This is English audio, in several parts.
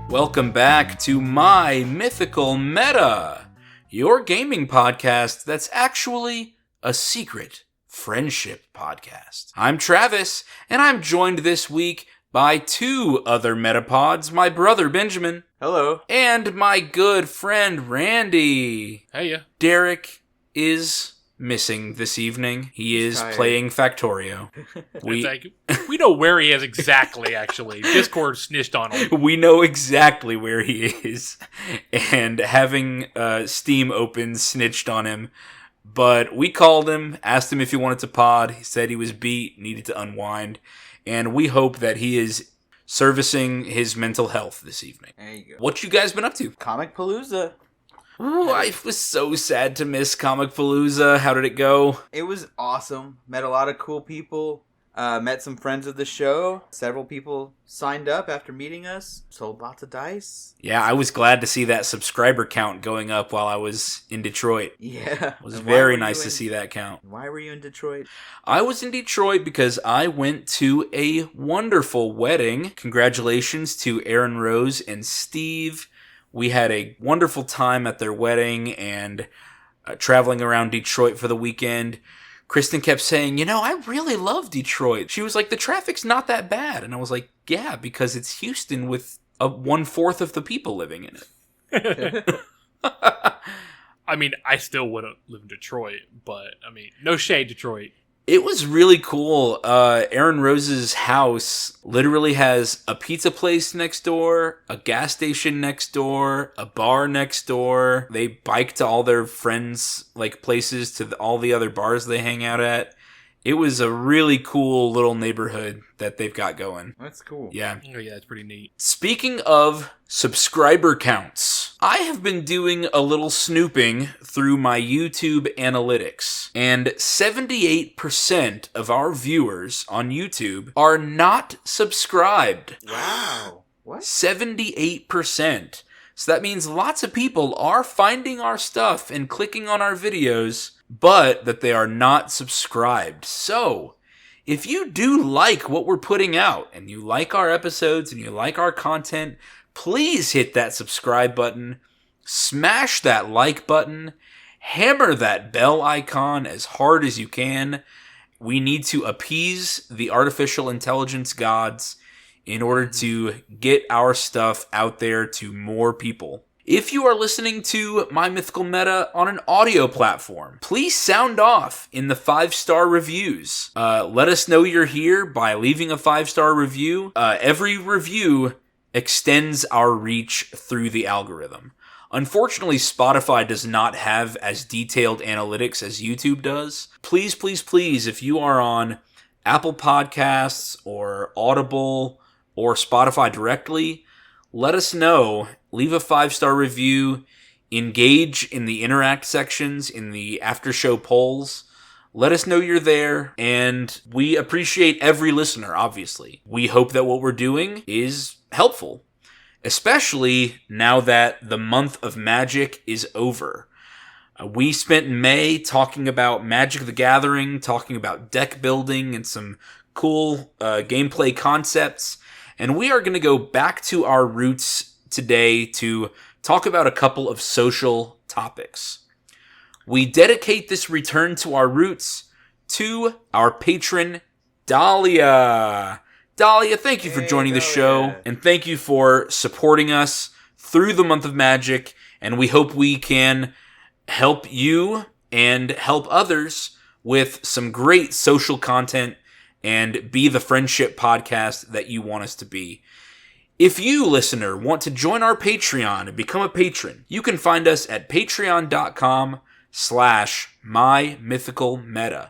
Welcome back to My Mythical Meta, your gaming podcast that's actually a secret friendship podcast. I'm Travis, and I'm joined this week by two other Metapods, my brother Benjamin. Hello. And my good friend Randy. Heya. Derek is missing this evening. He is playing Factorio. We know where he is exactly, actually. Discord snitched on him. We know exactly where he is. And having Steam open snitched on him. But we called him, asked him if he wanted to pod. He said he was beat, needed to unwind. And we hope that he is servicing his mental health this evening. There you go. What you guys been up to? Comic Palooza. Ooh, I was so sad to miss Comic Palooza. How did it go? It was awesome. Met a lot of cool people. Met some friends of the show. Several people signed up after meeting us. Sold lots of dice. Yeah, I was glad to see that subscriber count going up while I was in Detroit. Yeah. It was very nice to see that count. Why were you in Detroit? I was in Detroit because I went to a wonderful wedding. Congratulations to Aaron Rose and Steve. We had a wonderful time at their wedding and traveling around Detroit for the weekend. Kristen kept saying, I really love Detroit. She was like, the traffic's not that bad. And I was like, yeah, because it's Houston with 1/4 of the people living in it. I mean, I still wouldn't live in Detroit, but, no shade, Detroit. It was really cool. Aaron Rose's house literally has a pizza place next door, a gas station next door, a bar next door. They bike to all their friends' places, to all the other bars they hang out at. It was a really cool little neighborhood that they've got going. That's cool. Yeah. Oh, yeah, it's pretty neat. Speaking of subscriber counts, I have been doing a little snooping through my YouTube analytics, and 78% of our viewers on YouTube are not subscribed. Wow. What? 78%. So that means lots of people are finding our stuff and clicking on our videos, but that they are not subscribed. So, if you do like what we're putting out, and you like our episodes, and you like our content, please hit that subscribe button, smash that like button, hammer that bell icon as hard as you can. We need to appease the artificial intelligence gods in order to get our stuff out there to more people. If you are listening to My Mythical Meta on an audio platform, please sound off in the 5-star reviews. Let us know you're here by leaving a 5-star review. Every review extends our reach through the algorithm. Unfortunately, Spotify does not have as detailed analytics as YouTube does. Please, please, please, if you are on Apple Podcasts or Audible or Spotify directly, let us know. Leave a 5-star review. Engage in the interact sections, in the after show polls. Let us know you're there, and we appreciate every listener, obviously. We hope that what we're doing is helpful, especially now that the month of Magic is over. We spent May talking about Magic the Gathering, talking about deck building and some cool gameplay concepts, and we are going to go back to our roots today to talk about a couple of social topics. We dedicate this return to our roots to our patron, Dahlia. Dahlia, thank you for joining the show, and thank you for supporting us through the month of Magic, and we hope we can help you and help others with some great social content and be the friendship podcast that you want us to be. If you, listener, want to join our Patreon and become a patron, you can find us at patreon.com/mymythicalmeta.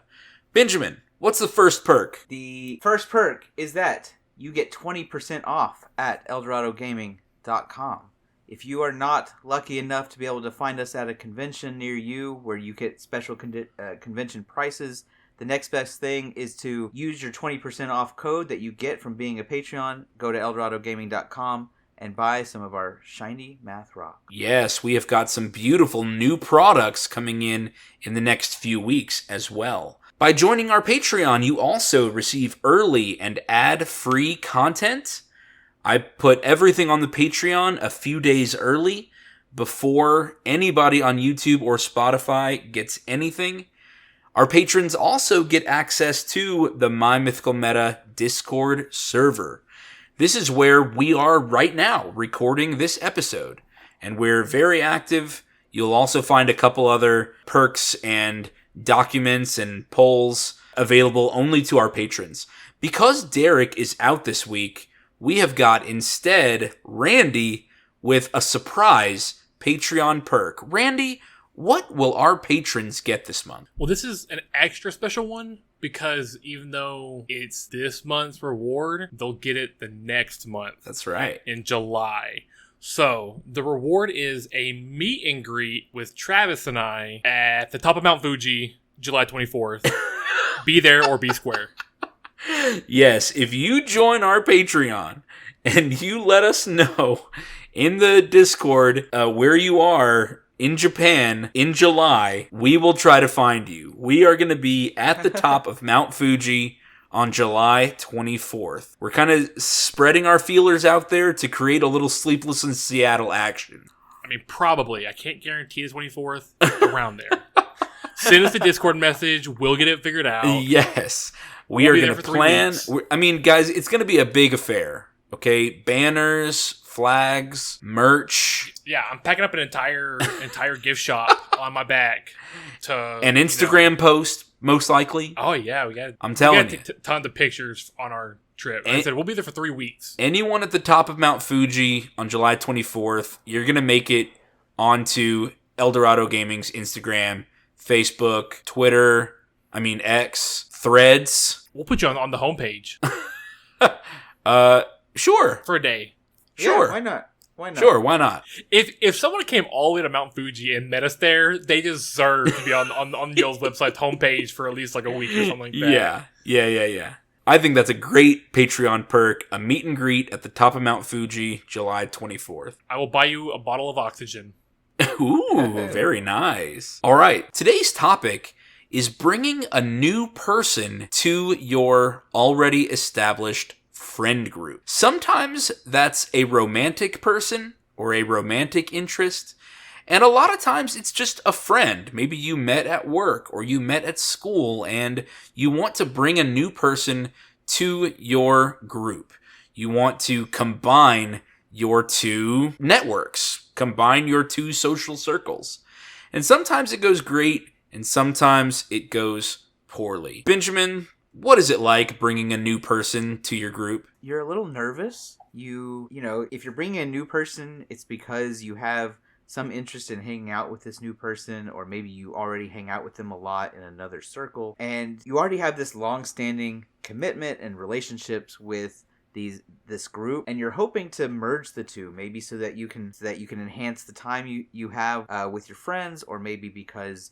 Benjamin, what's the first perk? The first perk is that you get 20% off at eldoradogaming.com. If you are not lucky enough to be able to find us at a convention near you where you get special convention prices, the next best thing is to use your 20% off code that you get from being a Patreon. Go to eldoradogaming.com and buy some of our shiny math rock. Yes, we have got some beautiful new products coming in the next few weeks as well. By joining our Patreon, you also receive early and ad-free content. I put everything on the Patreon a few days early before anybody on YouTube or Spotify gets anything. Our patrons also get access to the My Mythical Meta Discord server. This is where we are right now recording this episode, and we're very active. You'll also find a couple other perks and documents and polls available only to our patrons. Because Derek is out this week, we have got instead Randy with a surprise Patreon perk. Randy, what will our patrons get this month? Well, this is an extra special one because even though it's this month's reward, they'll get it the next month. That's right. In July. So, the reward is a meet and greet with Travis and I at the top of Mount Fuji, July 24th. Be there or be square. Yes, if you join our Patreon and you let us know in the Discord where you are in Japan in July, we will try to find you. We are going to be at the top of Mount Fuji on July 24th. We're kind of spreading our feelers out there to create a little Sleepless in Seattle action. I mean, probably. I can't guarantee the 24th. Around there. Send us a Discord message. We'll get it figured out. Yes. We are going to plan. I mean, guys, it's going to be a big affair. Okay? Banners, flags, merch. Yeah, I'm packing up an entire gift shop on my back. An Instagram post, most likely. Oh, yeah. I'm telling you. Tons of pictures on our trip. Like I said, we'll be there for 3 weeks. Anyone at the top of Mount Fuji on July 24th, you're going to make it onto Eldorado Gaming's Instagram, Facebook, Twitter, X, Threads. We'll put you on the homepage. Sure. For a day. Sure. Yeah, why not? Why not? Sure, why not? If someone came all the way to Mount Fuji and met us there, they deserve to be on Yale's website homepage for at least like a week or something like that. Yeah. I think that's a great Patreon perk. A meet and greet at the top of Mount Fuji, July 24th. I will buy you a bottle of oxygen. Ooh, very nice. All right, today's topic is bringing a new person to your already established friend group. Sometimes that's a romantic person or a romantic interest, and a lot of times it's just a friend. Maybe you met at work or you met at school and you want to bring a new person to your group. You want to combine your two networks, combine your two social circles. And sometimes it goes great and sometimes it goes poorly. Benjamin, what is it like bringing a new person to your group? You're a little nervous. You know, if you're bringing a new person, it's because you have some interest in hanging out with this new person, or maybe you already hang out with them a lot in another circle, and you already have this long-standing commitment and relationships with this group, and you're hoping to merge the two, maybe so that you can enhance the time you have with your friends, or maybe because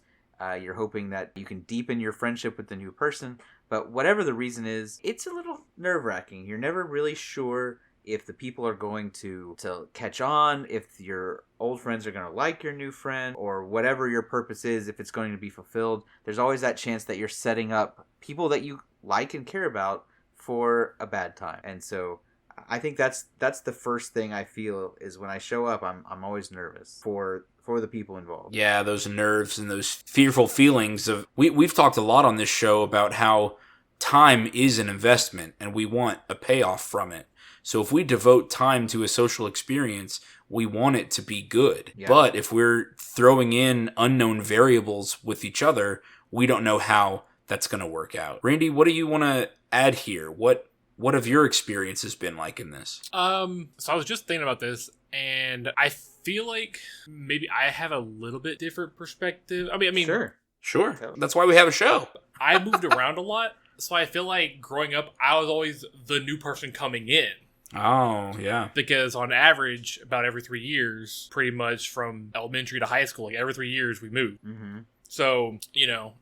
you're hoping that you can deepen your friendship with the new person. But whatever the reason is, it's a little nerve-wracking. You're never really sure if the people are going to catch on, if your old friends are going to like your new friend, or whatever your purpose is, if it's going to be fulfilled. There's always that chance that you're setting up people that you like and care about for a bad time. And so I think that's the first thing I feel is when I show up, I'm always nervous for the people involved. Yeah, those nerves and those fearful feelings of we've talked a lot on this show about how time is an investment and we want a payoff from it. So if we devote time to a social experience, we want it to be good. Yeah. But if we're throwing in unknown variables with each other, we don't know how that's going to work out. Randy, what do you want to add here? What have your experiences been like in this? So I was just thinking about this, and I feel like maybe I have a little bit different perspective. I mean, Sure. That's why we have a show. I moved around a lot, so I feel like growing up, I was always the new person coming in. Oh, yeah. Because on average, about every 3 years, pretty much from elementary to high school, like every 3 years we moved. Mm-hmm. So,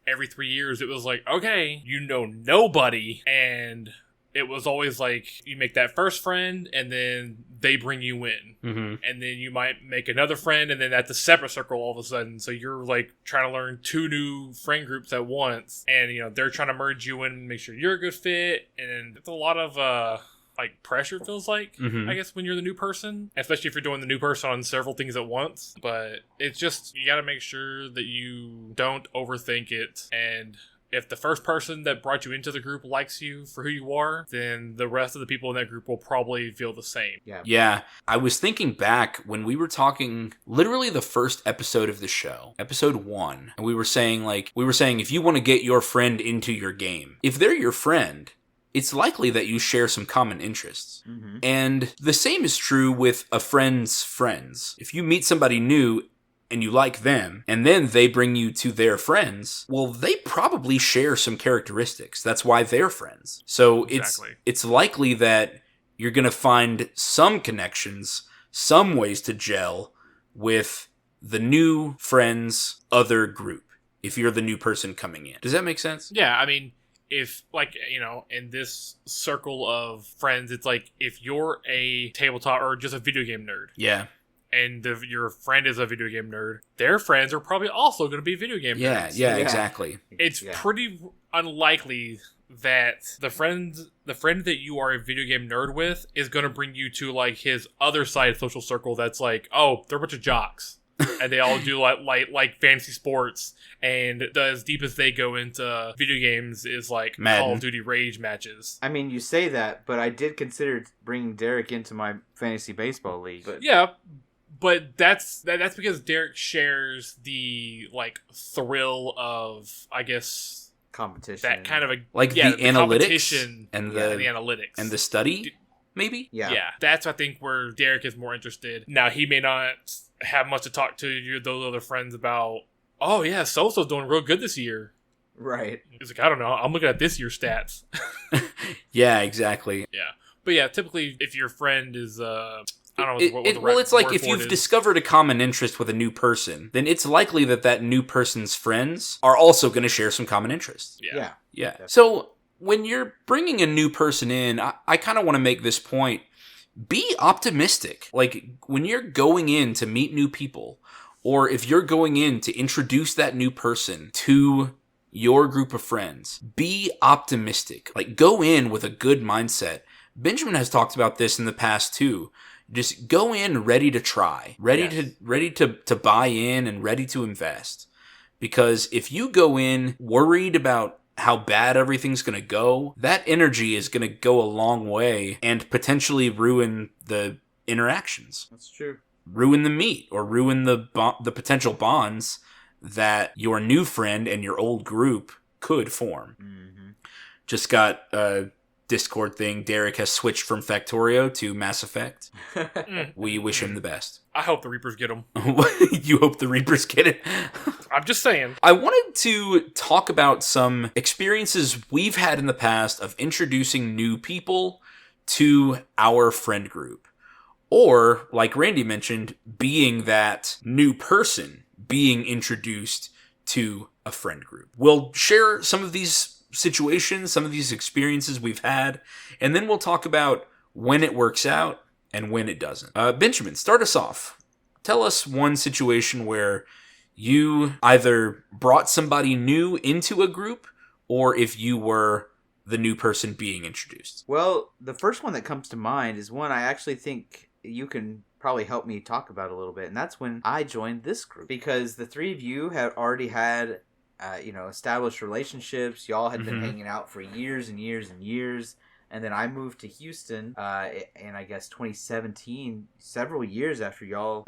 every 3 years it was like, okay, you know nobody, and it was always like you make that first friend and then they bring you in. Mm-hmm. And then you might make another friend and then that's a separate circle all of a sudden. So you're like trying to learn 2 new friend groups at once. And, you know, they're trying to merge you in and make sure you're a good fit. And it's a lot of, like pressure feels like, Mm-hmm. I guess, when you're the new person, especially if you're doing the new person on several things at once. But it's just, you got to make sure that you don't overthink it. And if the first person that brought you into the group likes you for who you are, then the rest of the people in that group will probably feel the same. Yeah. I was thinking back when we were talking literally the first episode of the show, episode 1, and we were saying if you want to get your friend into your game, if they're your friend, it's likely that you share some common interests. Mm-hmm. And the same is true with a friend's friends. If you meet somebody new and you like them, and then they bring you to their friends, well, they probably share some characteristics. That's why they're friends. So Exactly. it's likely that you're going to find some connections, some ways to gel with the new friend's other group, if you're the new person coming in. Does that make sense? Yeah, I mean, if, like, you know, in this circle of friends, it's like if you're a tabletop or just a video game nerd, Yeah. and your friend is a video game nerd, their friends are probably also going to be video game Yeah, nerds. yeah, exactly. It's pretty unlikely that the friend that you are a video game nerd with is going to bring you to, like, his other side of social circle that's like, oh, they're a bunch of jocks. And they all do like fantasy sports, and as deep as they go into video games is like Madden. Call of Duty rage matches. I mean, you say that, but I did consider bringing Derek into my fantasy baseball league. But Yeah, but that's because Derek shares the, like, thrill of, I guess, competition. that kind of a Like yeah, the analytics competition and the analytics and the study, maybe? Yeah. That's I think where Derek is more interested. Now he may not have much to talk to those other friends about. Oh yeah, so-and-so's doing real good this year. Right. He's like, I don't know, I'm looking at this year's stats. Yeah, exactly. Yeah, but yeah, typically if your friend is I don't know what the Well, it's like word if for it you've is. discovered a common interest with a new person, then it's likely that new person's friends are also going to share some common interests. Yeah. Yeah. So when you're bringing a new person in, I kind of want to make this point. Be optimistic. Like, when you're going in to meet new people, or if you're going in to introduce that new person to your group of friends, be optimistic. Like, go in with a good mindset. Benjamin has talked about this in the past too. Just go in ready to try, ready to buy in and ready to invest. Because if you go in worried about how bad everything's going to go, that energy is going to go a long way and potentially ruin the interactions. That's true. Ruin the meet, or ruin the potential bonds that your new friend and your old group could form. Mm-hmm. Just got a Discord thing. Derek has switched from Factorio to Mass Effect. We wish him the best. I hope the Reapers get them. You hope the Reapers get it? I'm just saying. I wanted to talk about some experiences we've had in the past of introducing new people to our friend group. Or, like Randy mentioned, being that new person being introduced to a friend group. We'll share some of these situations, some of these experiences we've had, and then we'll talk about when it works out and when it doesn't. Benjamin, start us off. Tell us one situation where you either brought somebody new into a group, or if you were the new person being introduced. Well, the first one that comes to mind is one I actually think you can probably help me talk about a little bit, and that's when I joined this group. Because the three of you had already had, established relationships. Y'all had been hanging out for years and years and years. And then I moved to Houston in, I guess, 2017, several years after y'all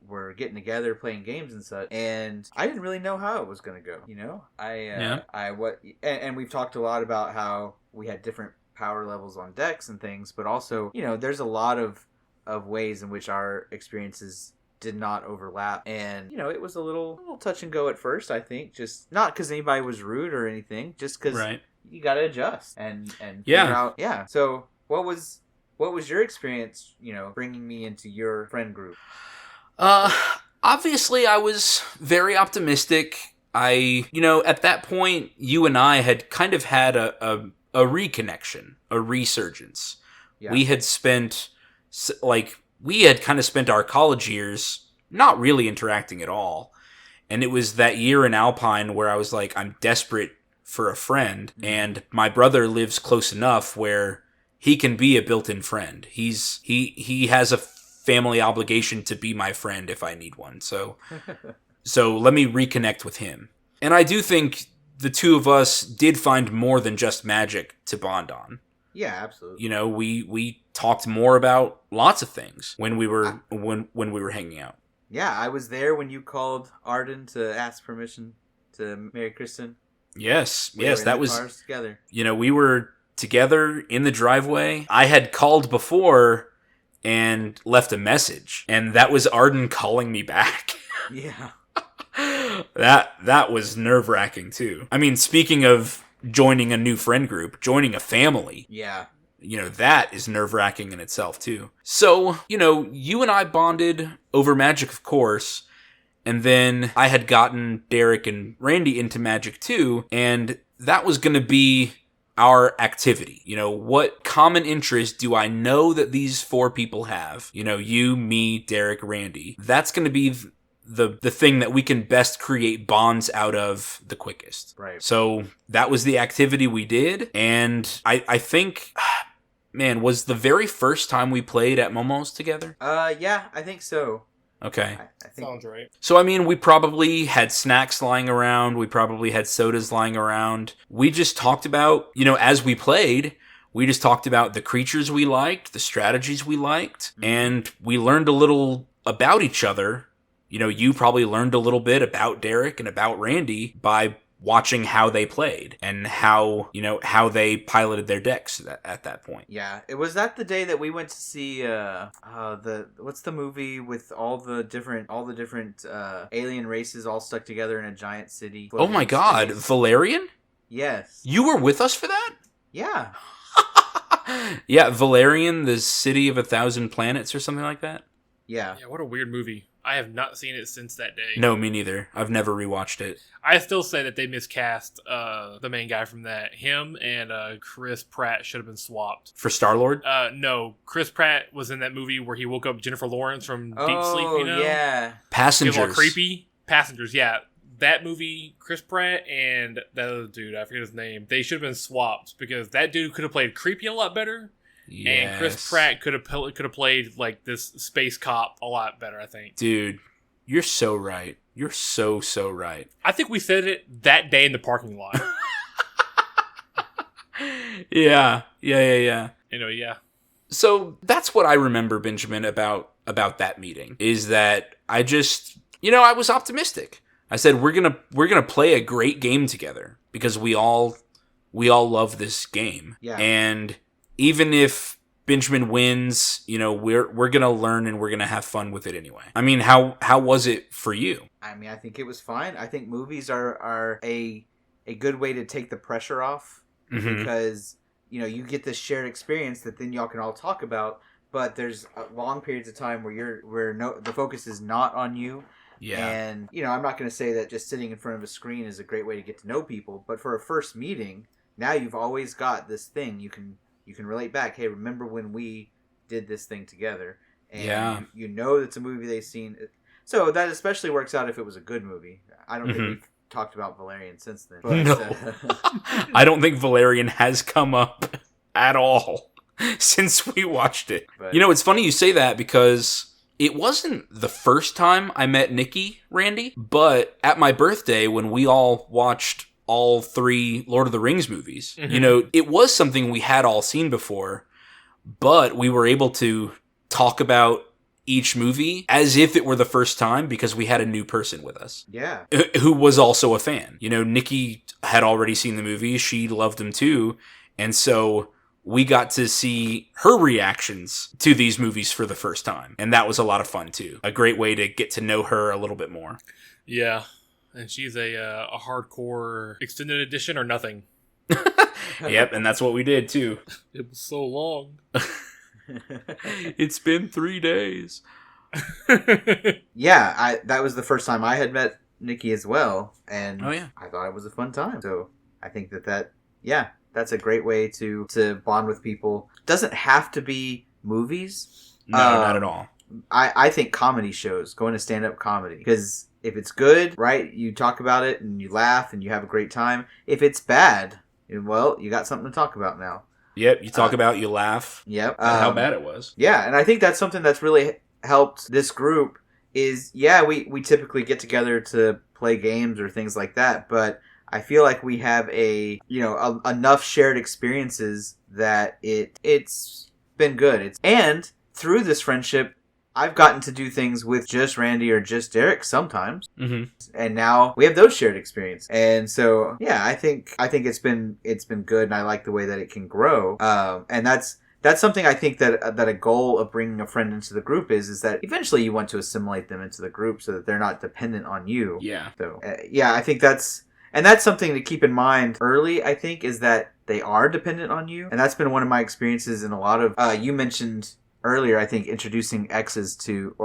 were getting together, playing games and such. And I didn't really know how it was going to go, you know? And we've talked a lot about how we had different power levels on decks and things, but also, you know, there's a lot of ways in which our experiences did not overlap. And, you know, it was a little touch and go at first, I think. Just not because anybody was rude or anything, just because... Right. You gotta adjust and figure out. Yeah. So what was your experience, you know, bringing me into your friend group? Obviously I was very optimistic. At that point, you and I had kind of had a a reconnection, a resurgence. Yeah. We had spent, we had kind of spent our college years not really interacting at all. And it was that year in Alpine where I was like, I'm desperate for a friend. And my brother lives close enough where he can be a built-in friend. He has a family obligation to be my friend if I need one. So let me reconnect with him. And I do think the two of us did find more than just Magic to bond on. Yeah, absolutely. You know, we talked more about lots of things when we were when we were hanging out. Yeah, I was there when you called Arden to ask permission to marry Kristen. Yes, We were yes, in that the was. cars together. You know, we were together in the driveway. I had called before and left a message, and that was Arden calling me back. Yeah. That was nerve-wracking too. I mean, speaking of joining a new friend group, joining a family, Yeah. you know, that is nerve-wracking in itself too. So, you know, you and I bonded over Magic, of course, and then I had gotten Derek and Randy into Magic too, and that was going to be our activity. You know, what common interest do I know that these four people have? You know, you, me, Derek, Randy. That's going to be the thing that we can best create bonds out of the quickest. Right. So that was the activity we did, and I think, man, was the very first time we played at Momo's together? Yeah, I think so. Okay. I think. Sounds right. So, I mean, we probably had snacks lying around. We probably had sodas lying around. We just talked about, you know, as we played, we just talked about the creatures we liked, the strategies we liked, and we learned a little about each other. You know, you probably learned a little bit about Derek and about Randy by watching how they played and how, you know, how they piloted their decks at that point. Yeah, it was that the day that we went to see what's the movie with all the different alien races all stuck together in a giant city. Oh my god, Valerian? Yes. You were with us for that? Yeah. Yeah, Valerian, the City of 1,000 Planets or something like that? Yeah. Yeah, what a weird movie. I have not seen it since that day. No, me neither. I've never rewatched it. I still say that they miscast the main guy from that. Him and Chris Pratt should have been swapped. For Star-Lord? No, Chris Pratt was in that movie where he woke up Jennifer Lawrence from Deep Sleep, Oh, you know? yeah. Passengers. He was all creepy. Passengers, yeah. That movie, Chris Pratt and that other dude, I forget his name, they should have been swapped because that dude could have played creepy a lot better. Yes. And Chris Pratt could have played like this space cop a lot better, I think. Dude, you're so right. You're so right. I think we said it that day in the parking lot. Yeah. Anyway, yeah. So that's what I remember, Benjamin, about that meeting, is that I just, you know, I was optimistic. I said, we're gonna play a great game together because we all love this game. Yeah. And even if Benjamin wins, you know, we're gonna learn and we're gonna have fun with it anyway. I mean, how was it for you? I mean, I think it was fine. I think movies are a good way to take the pressure off because, you know, you get this shared experience that then y'all can all talk about, but there's long periods of time where the focus is not on you. Yeah. And, you know, I'm not going to say that just sitting in front of a screen is a great way to get to know people, but for a first meeting, now you've always got this thing you can relate back. Hey, remember when we did this thing together? And you know it's a movie they've seen. So that especially works out if it was a good movie. I don't think we've talked about Valerian since then. But, No. I don't think Valerian has come up at all since we watched it. But, you know, it's funny you say that because it wasn't the first time I met Nikki, Randy, but at my birthday when we all watched all 3 Lord of the Rings movies, you know, it was something we had all seen before, but we were able to talk about each movie as if it were the first time because we had a new person with us. Yeah. Who was also a fan. You know, Nikki had already seen the movie. She loved them too. And so we got to see her reactions to these movies for the first time. And that was a lot of fun too. A great way to get to know her a little bit more. Yeah. And she's a hardcore extended edition or nothing. Yep, and that's what we did too. It was so long. It's been 3 days. Yeah, that was the first time I had met Nikki as well, and Oh, yeah. I thought it was a fun time. So I think that that's a great way to bond with people. Doesn't have to be movies. No, not at all. I think comedy shows, going to stand-up comedy, because if it's good, right, you talk about it and you laugh and you have a great time. If it's bad, well, you got something to talk about now. Yep, you talk about, you laugh. Yep. At how bad it was. Yeah, and I think that's something that's really helped this group is, we typically get together to play games or things like that, but I feel like we have enough shared experiences that it's been good. And through this friendship, I've gotten to do things with just Randy or just Derek sometimes, and now we have those shared experiences. And so, yeah, I think it's been good, and I like the way that it can grow. And that's something I think that a goal of bringing a friend into the group is that eventually you want to assimilate them into the group so that they're not dependent on you. Yeah. So, I think that's something to keep in mind early. I think is that they are dependent on you, and that's been one of my experiences in a lot of. You mentioned earlier, I think, introducing exes to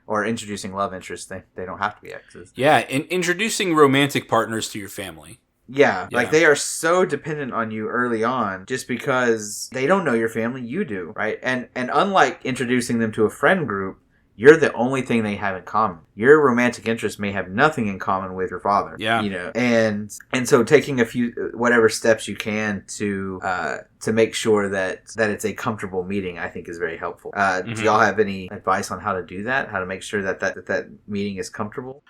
or introducing love interests. They don't have to be exes. Yeah, and introducing romantic partners to your family. Yeah, like they are so dependent on you early on just because they don't know your family, you do, right? And unlike introducing them to a friend group, you're the only thing they have in common. Your romantic interest may have nothing in common with your father. Yeah. And so taking a few whatever steps you can to make sure that it's a comfortable meeting, I think is very helpful. Do y'all have any advice on how to do that? How to make sure that meeting is comfortable?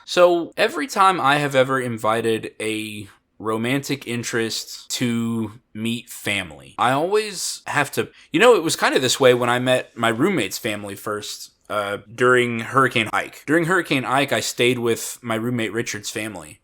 So every time I have ever invited a romantic interest to meet family, I always have to, it was kind of this way when I met my roommate's family first, during Hurricane Ike. During Hurricane Ike, I stayed with my roommate Richard's family,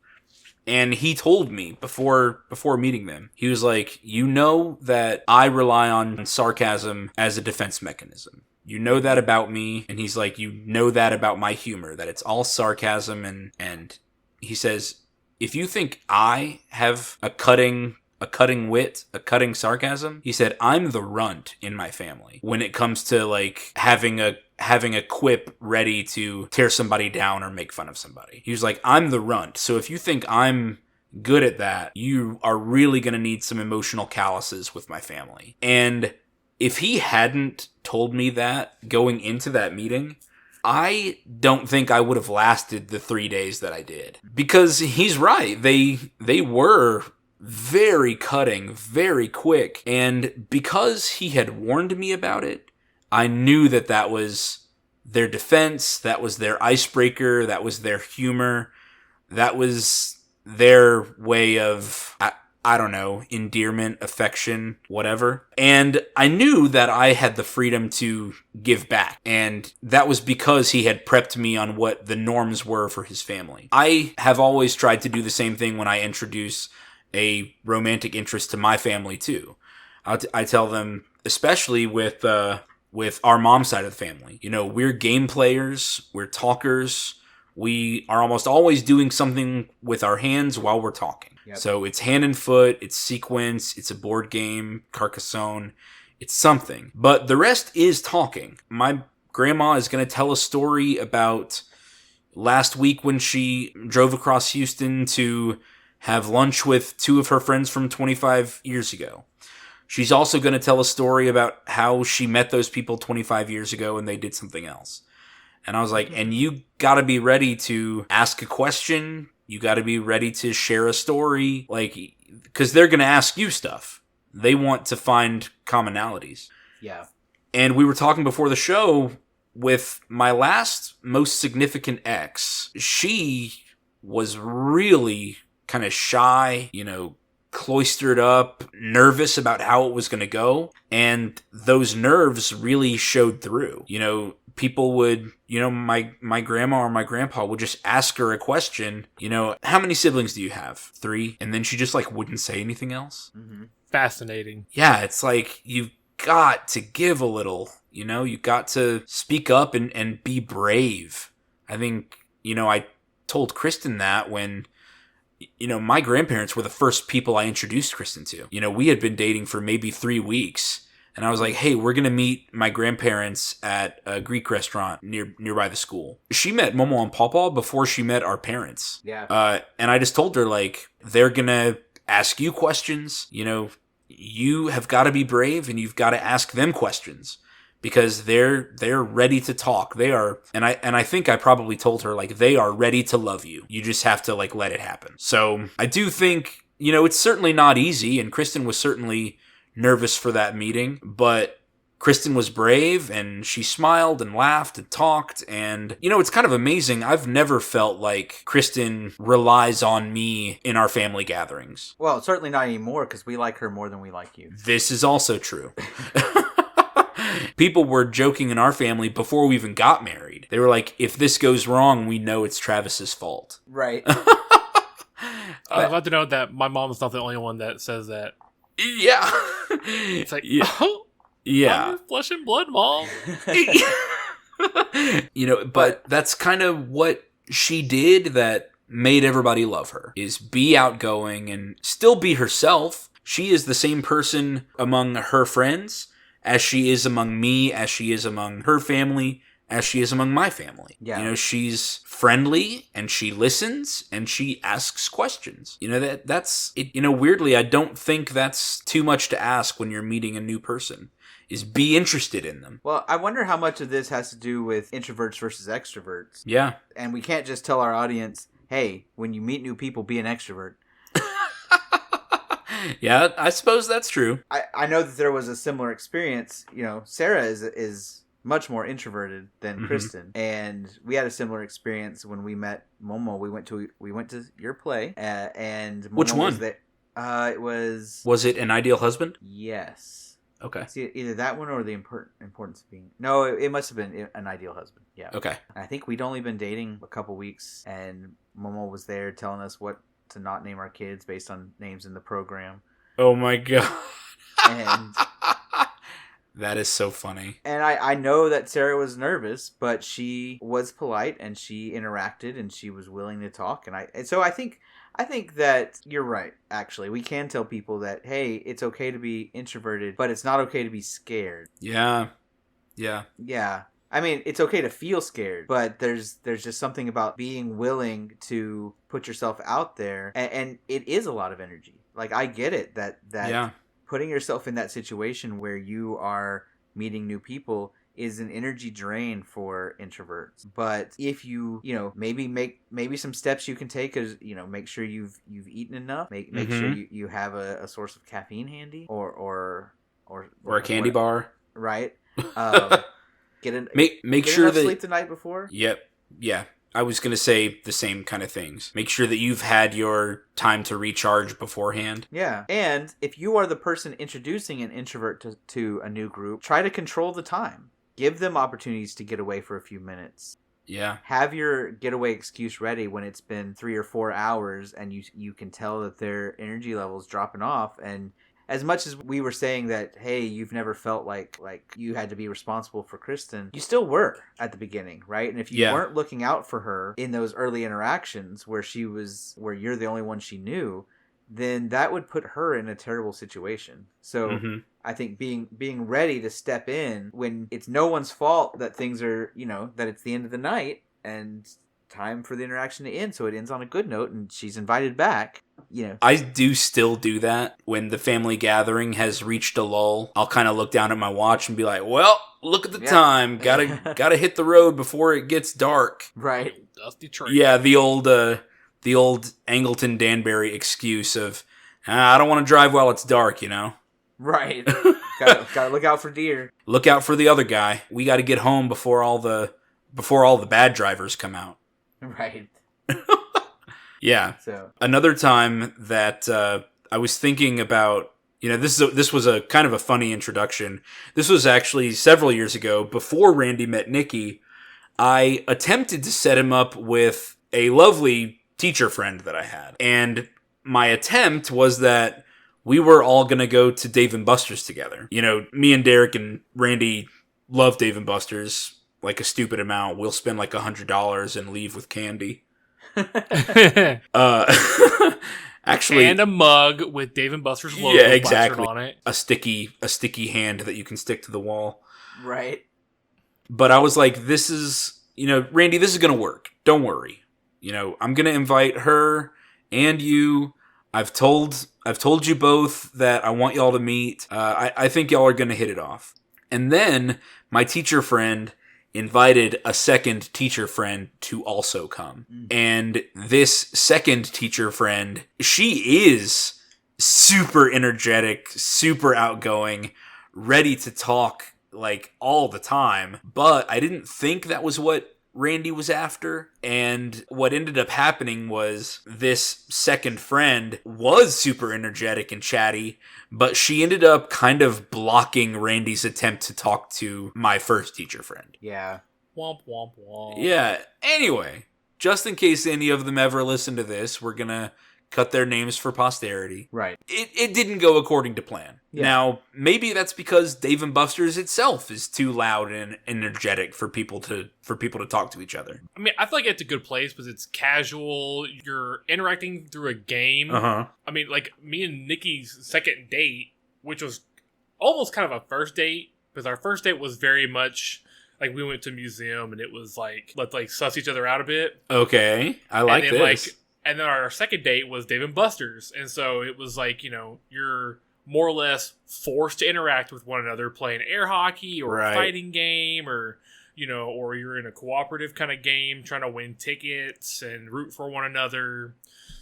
and he told me before meeting them, he was like, that I rely on sarcasm as a defense mechanism. You know that about me, and he's like, you know that about my humor, that it's all sarcasm, and he says, if you think I have a cutting wit, a cutting sarcasm, he said, I'm the runt in my family when it comes to like having a quip ready to tear somebody down or make fun of somebody. He was like, I'm the runt. So if you think I'm good at that, you are really going to need some emotional calluses with my family. And if he hadn't told me that going into that meeting, I don't think I would have lasted the 3 days that I did. Because he's right. They were very cutting, very quick. And because he had warned me about it, I knew that was their defense, that was their icebreaker, that was their humor, that was their way of, I don't know, endearment, affection, whatever. And I knew that I had the freedom to give back. And that was because he had prepped me on what the norms were for his family. I have always tried to do the same thing when I introduce a romantic interest to my family too. I tell them, especially with our mom's side of the family, we're game players, we're talkers, we are almost always doing something with our hands while we're talking. Yep. So it's hand and foot, it's sequence, it's a board game, Carcassonne, it's something. But the rest is talking. My grandma is going to tell a story about last week when she drove across Houston to have lunch with two of her friends from 25 years ago. She's also going to tell a story about how she met those people 25 years ago and they did something else. And I was like, and you got to be ready to ask a question. You got to be ready to share a story, like, because they're going to ask you stuff. They want to find commonalities. Yeah. And we were talking before the show with my last most significant ex. She was really kind of shy, cloistered up, nervous about how it was going to go. And those nerves really showed through. People would, my grandma or my grandpa would just ask her a question, how many siblings do you have? 3. And then she just wouldn't say anything else. Mm-hmm. Fascinating. Yeah, it's like you've got to give a little, you got to speak up and be brave. I think, I told Kristen that when, my grandparents were the first people I introduced Kristen to. We had been dating for maybe 3 weeks. And I was like, hey, we're going to meet my grandparents at a Greek restaurant nearby the school. She met Momo and Pawpaw before she met our parents. Yeah. And I just told her, they're going to ask you questions. You know, you have got to be brave and you've got to ask them questions because they're ready to talk. They are, and I think I probably told her, like, they are ready to love you. You just have to, like, let it happen. So I do think, you know, it's certainly not easy, and Kristen was certainly nervous for that meeting, but Kristen was brave, and she smiled and laughed and talked, and, you know, it's kind of amazing. I've never felt like Kristen relies on me in our family gatherings. Well, certainly not anymore, because we like her more than we like you. This is also true. People were joking in our family before we even got married. They were like, if this goes wrong, we know it's Travis's fault. Right. I'm glad to know that my mom's not the only one that says that. Yeah. It's like, yeah. oh, Yeah. I'm your flesh and blood, Mom. You know, but that's kind of what she did that made everybody love her, is be outgoing and still be herself. She is the same person among her friends as she is among me, as she is among her family, as she is among my family. Yeah. You know, she's friendly and she listens and she asks questions. You know, that's it. You know, weirdly, I don't think that's too much to ask when you're meeting a new person, is be interested in them. Well, I wonder how much of this has to do with introverts versus extroverts. Yeah. And we can't just tell our audience, hey, when you meet new people, be an extrovert. Yeah, I suppose that's true. I know that there was a similar experience. You know, Sarah is much more introverted than Kristen, and we had a similar experience when we met Momo. We went to your play, and Momo Which one? Was there. It was. Was it An Ideal Husband? Yes. Okay. See, either that one or the importance of being. No, it must have been An Ideal Husband. Yeah. Okay. I think we'd only been dating a couple weeks, and Momo was there telling us what to not name our kids based on names in the program. Oh my god. And that is so funny. And I know that Sarah was nervous, but she was polite and she interacted and she was willing to talk. And so I think that you're right. Actually, we can tell people that, hey, it's okay to be introverted, but it's not okay to be scared. Yeah. I mean, it's okay to feel scared, but there's just something about being willing to put yourself out there, and it is a lot of energy. Like, I get it that Yeah. putting yourself in that situation where you are meeting new people is an energy drain for introverts. But if you maybe some steps you can take is, make sure you've eaten enough, make sure you have a source of caffeine handy or a candy bar, right? Make get sure enough that sleep the night before. Yep. Yeah. I was going to say the same kind of things. Make sure that you've had your time to recharge beforehand. Yeah. And if you are the person introducing an introvert to a new group, try to control the time. Give them opportunities to get away for a few minutes. Yeah. Have your getaway excuse ready when it's been 3 or 4 hours and you can tell that their energy level's dropping off. And as much as we were saying that, hey, you've never felt like you had to be responsible for Kristen, you still were at the beginning, right? And if you weren't looking out for her in those early interactions where you're the only one she knew, then that would put her in a terrible situation. So I think being ready to step in when it's no one's fault that things are, that it's the end of the night and time for the interaction to end, so it ends on a good note and she's invited back. I do still do that when the family gathering has reached a lull. I'll kind of look down at my watch and be like, well, look at the time. Gotta hit the road before it gets dark. Right. Dusty train. Yeah, the old Angleton Danbury excuse of, I don't want to drive while it's dark, Right. gotta look out for deer. Look out for the other guy. We got to get home before all the bad drivers come out. Right. Yeah. So another time that I was thinking about, this was a kind of a funny introduction. This was actually several years ago, before Randy met Nikki. I attempted to set him up with a lovely teacher friend that I had, and my attempt was that we were all going to go to Dave & Buster's together. Me and Derek and Randy love Dave & Buster's like a stupid amount. We'll spend like $100 and leave with candy. Actually, and a mug with Dave & Buster's logo exactly. on it. A sticky hand that you can stick to the wall. Right. But I was like, this is, Randy, this is going to work. Don't worry. I'm going to invite her and you. I've told you both that I want y'all to meet. I think y'all are going to hit it off. And then my teacher friend invited a second teacher friend to also come. And this second teacher friend, she is super energetic, super outgoing, ready to talk like all the time. But I didn't think that was what Randy was after. And what ended up happening was this second friend was super energetic and chatty, but she ended up kind of blocking Randy's attempt to talk to my first teacher friend. Yeah. Womp womp womp. Yeah. Anyway, just in case any of them ever listen to this, we're gonna cut their names for posterity. Right. It didn't go according to plan. Yeah. Now, maybe that's because Dave & Buster's itself is too loud and energetic for people to talk to each other. I mean, I feel like it's a good place because it's casual. You're interacting through a game. Uh-huh. I mean, like, me and Nikki's second date, which was almost kind of a first date, because our first date was very much like we went to a museum and it was like, let's like suss each other out a bit. Okay. I like and then, this. And then our second date was Dave & Buster's. And so it was like, you're more or less forced to interact with one another, playing air hockey or a fighting game, or, or you're in a cooperative kind of game trying to win tickets and root for one another.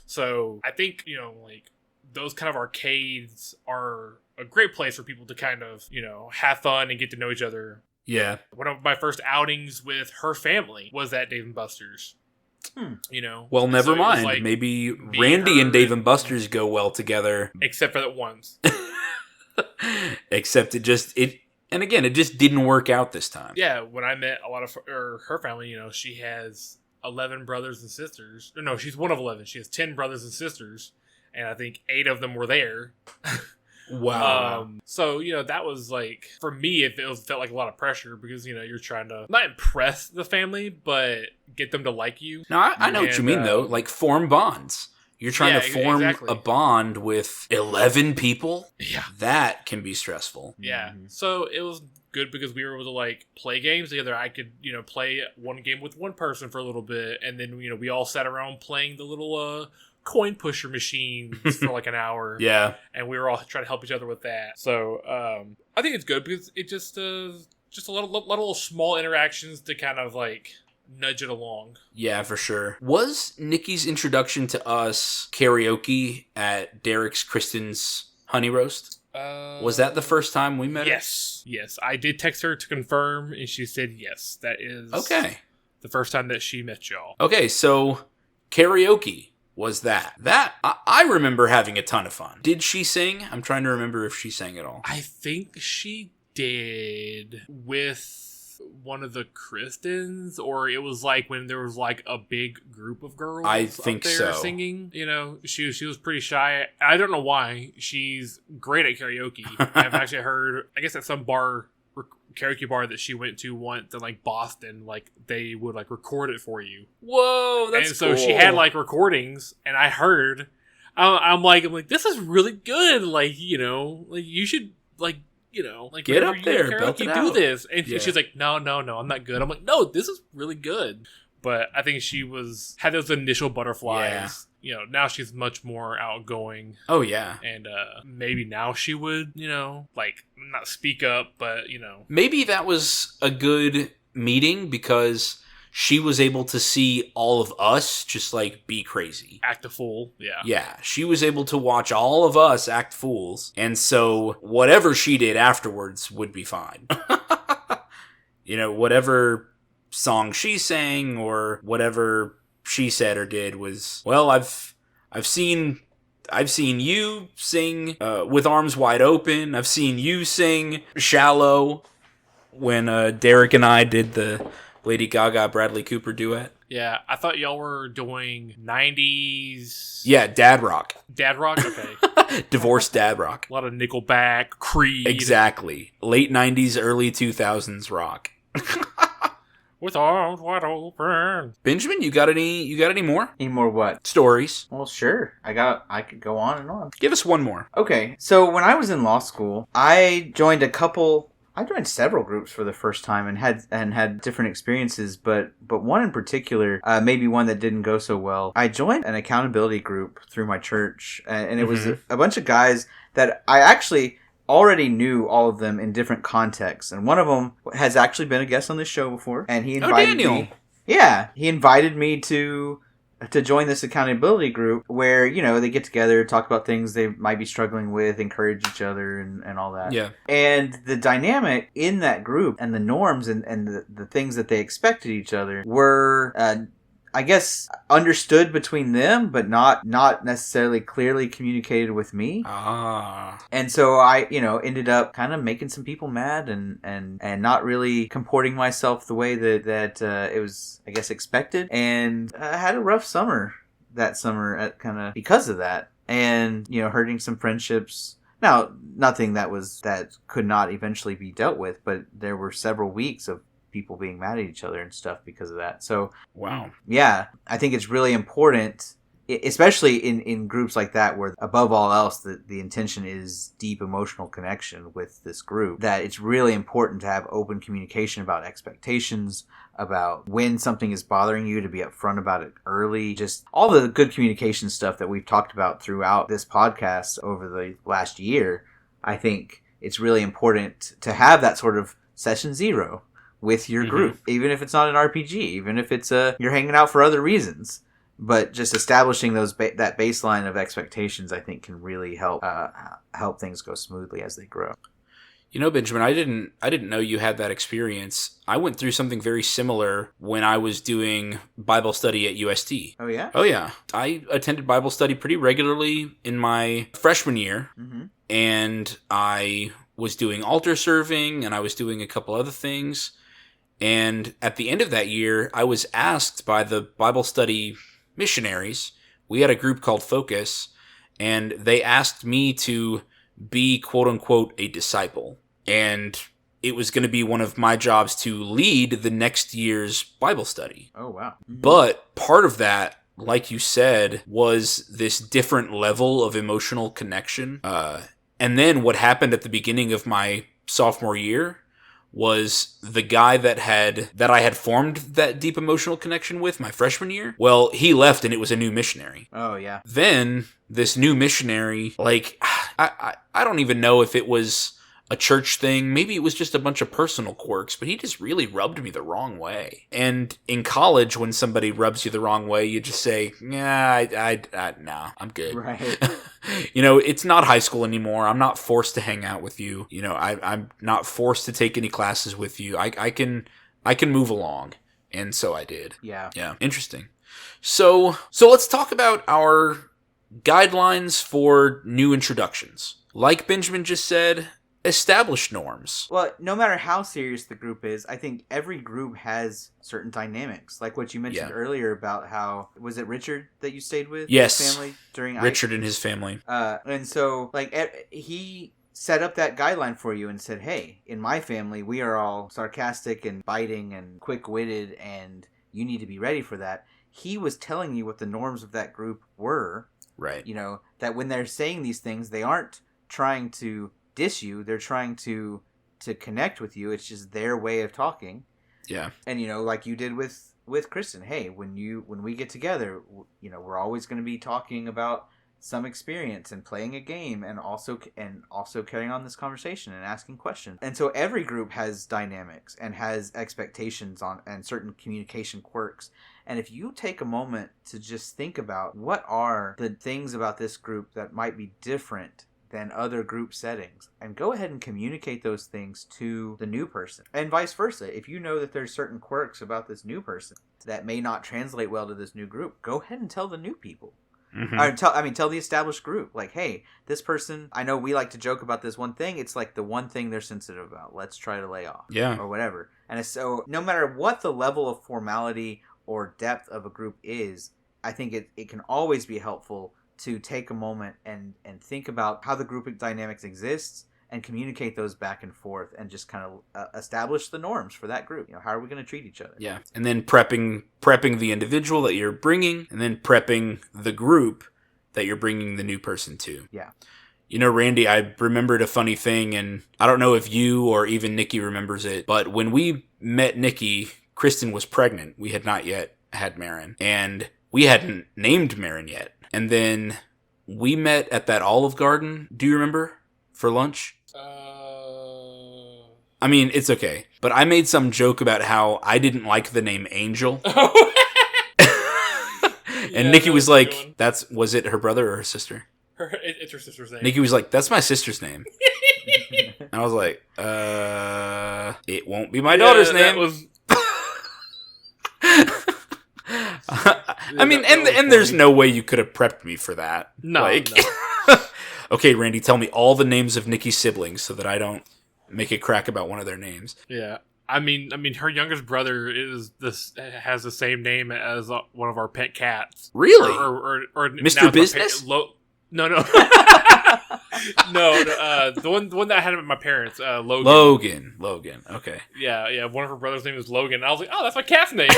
So I think, like those kind of arcades are a great place for people to kind of, have fun and get to know each other. Yeah. One of my first outings with her family was at Dave & Buster's. Well, never so mind. like maybe Randy and Dave & Buster's go well together. Except for that once. Except it just didn't work out this time. Yeah, when I met a lot of her family, she has 11 brothers and sisters. No, she's one of 11. She has 10 brothers and sisters, and I think 8 of them were there. Wow. So, that was like, for me, it felt like a lot of pressure because, you're trying to not impress the family, but get them to like you. No, I know what you mean, though. Like, form bonds. You're trying to form a bond with 11 people? Yeah. That can be stressful. Yeah. So it was good because we were able to, like, play games together. I could, play one game with one person for a little bit, and then, we all sat around playing the little, coin pusher machines for like an hour. Yeah. And we were all trying to help each other with that. So I think it's good because it just a lot of little small interactions to kind of like nudge it along. Yeah, for sure. Was Nikki's introduction to us karaoke at Derek's Kristen's Honey Roast? Was that the first time we met her? Yes. I did text her to confirm, and she said yes. That is the first time that she met y'all. Okay, so karaoke. Was that I remember having a ton of fun. Did she sing? I'm trying to remember if she sang at all. I think she did with one of the Kristens, or it was like when there was like a big group of girls I think up there so. Singing. She was pretty shy. I don't know why. She's great at karaoke. I've actually heard, I guess at some karaoke bar that she went to once in like Boston, like they would like record it for you. Whoa, that's and so cool. she had like recordings, and I heard, I'm like this is really good. Like like you should like get up there, karaoke, do this. And she's like, no, I'm not good. I'm like, no, this is really good. But I think she had those initial butterflies. Yeah. Now she's much more outgoing. Oh, yeah. And maybe now she would, like, not speak up, but, Maybe that was a good meeting because she was able to see all of us just, like, be crazy. Act a fool, yeah. Yeah, she was able to watch all of us act fools. And so whatever she did afterwards would be fine. Whatever song she sang or whatever she said or did was, well, I've seen you sing With Arms Wide Open. I've seen you sing Shallow when Derek and I did the Lady Gaga Bradley Cooper duet. Yeah, I thought y'all were doing 90s. Yeah, dad rock. Dad rock? Okay. Divorced dad rock. A lot of Nickelback, Creed. Exactly. Late 90s, early 2000s rock. With arms wide open. Benjamin, you got any more? Any more what? Stories. Well, sure. I could go on and on. Give us one more. Okay, so when I was in law school, I joined a couple I joined several groups for the first time and had different experiences, but one in particular, maybe one that didn't go so well. I joined an accountability group through my church, and it was a bunch of guys that I actually already knew, all of them in different contexts, and one of them has actually been a guest on this show before, and he invited me. Yeah, he invited me to join this accountability group where, you know, they get together, talk about things they might be struggling with, encourage each other and all that. Yeah. And the dynamic in that group and the norms and the things that they expected each other were, I guess, understood between them, but not necessarily clearly communicated with me. And so I, you know, ended up kind of making some people mad and not really comporting myself the way that it was, I guess, expected. And I had a rough summer that summer because of that. And, you know, hurting some friendships. Now, nothing that could not eventually be dealt with, but there were several weeks of people being mad at each other and stuff because of that. So, wow. Yeah, I think it's really important, especially in groups like that where above all else the intention is deep emotional connection with this group, that it's really important to have open communication about expectations, about when something is bothering you, to be upfront about it early, just all the good communication stuff that we've talked about throughout this podcast over the last year. I think it's really important to have that sort of session zero with your group, even if it's not an RPG, even if it's you're hanging out for other reasons, but just establishing that baseline of expectations, I think, can really help things go smoothly as they grow. You know, Benjamin, I didn't know you had that experience. I went through something very similar when I was doing Bible study at USD. Oh yeah? Oh yeah. I attended Bible study pretty regularly in my freshman year, and I was doing altar serving, and I was doing a couple other things. And at the end of that year, I was asked by the Bible study missionaries, we had a group called Focus, and they asked me to be, quote unquote, a disciple. And it was going to be one of my jobs to lead the next year's Bible study. Oh, wow. But part of that, like you said, was this different level of emotional connection. And then what happened at the beginning of my sophomore year was the guy that I had formed that deep emotional connection with my freshman year. Well, he left and it was a new missionary. Oh, yeah. Then this new missionary, like, I don't even know if it was a church thing. Maybe it was just a bunch of personal quirks, but he just really rubbed me the wrong way. And in college, when somebody rubs you the wrong way, you just say, yeah, nah, I'm good. Right. You know, it's not high school anymore. I'm not forced to hang out with you. You know, I'm not forced to take any classes with you. I can move along. And so I did. Yeah. Yeah. Interesting. So let's talk about our guidelines for new introductions. Like Benjamin just said, established norms. Well, no matter how serious the group is, I think every group has certain dynamics. Like what you mentioned earlier about how, was it Richard that you stayed with? Yes. His family during Richard and his family. And so, like, he set up that guideline for you and said, hey, in my family, we are all sarcastic and biting and quick-witted, and you need to be ready for that. He was telling you what the norms of that group were. Right. You know, that when they're saying these things, they aren't trying to diss you, they're trying to connect with you. It's just their way of talking. Yeah. And, you know, like you did with Kristen, hey, when we get together, you know, we're always going to be talking about some experience and playing a game, and also carrying on this conversation and asking questions. And so every group has dynamics and has expectations on and certain communication quirks. And if you take a moment to just think about what are the things about this group that might be different than other group settings, and go ahead and communicate those things to the new person, and vice versa. If you know that there's certain quirks about this new person that may not translate well to this new group, go ahead and tell the new people. Or tell the established group, like, hey, this person, I know we like to joke about this one thing, it's like the one thing they're sensitive about, let's try to lay off. Yeah. Or whatever. And so no matter what the level of formality or depth of a group is, I think it can always be helpful to take a moment and think about how the group dynamics exists and communicate those back and forth, and just kind of establish the norms for that group. You know, how are we going to treat each other? Yeah. And then prepping the individual that you're bringing, and then prepping the group that you're bringing the new person to. Yeah. You know, Randy, I remembered a funny thing, and I don't know if you or even Nikki remembers it, but when we met Nikki, Kristen was pregnant. We had not yet had Marin, and we hadn't named Marin yet. And then we met at that Olive Garden, do you remember, for lunch? I mean, it's okay, but I made some joke about how I didn't like the name Angel. And Nikki was like, was it her brother or her sister? It's her sister's name. Nikki was like, that's my sister's name. And I was like, it won't be my daughter's name. I mean, and there's no way you could have prepped me for that. No. Okay, Randy, tell me all the names of Nikki's siblings so that I don't make a crack about one of their names. Yeah. I mean, her youngest brother has the same name as one of our pet cats. Really? Or Mr. Business? No. No, the one that I had with my parents, Logan. Logan. Okay. Yeah. One of her brother's name is Logan. And I was like, oh, that's my cat's name.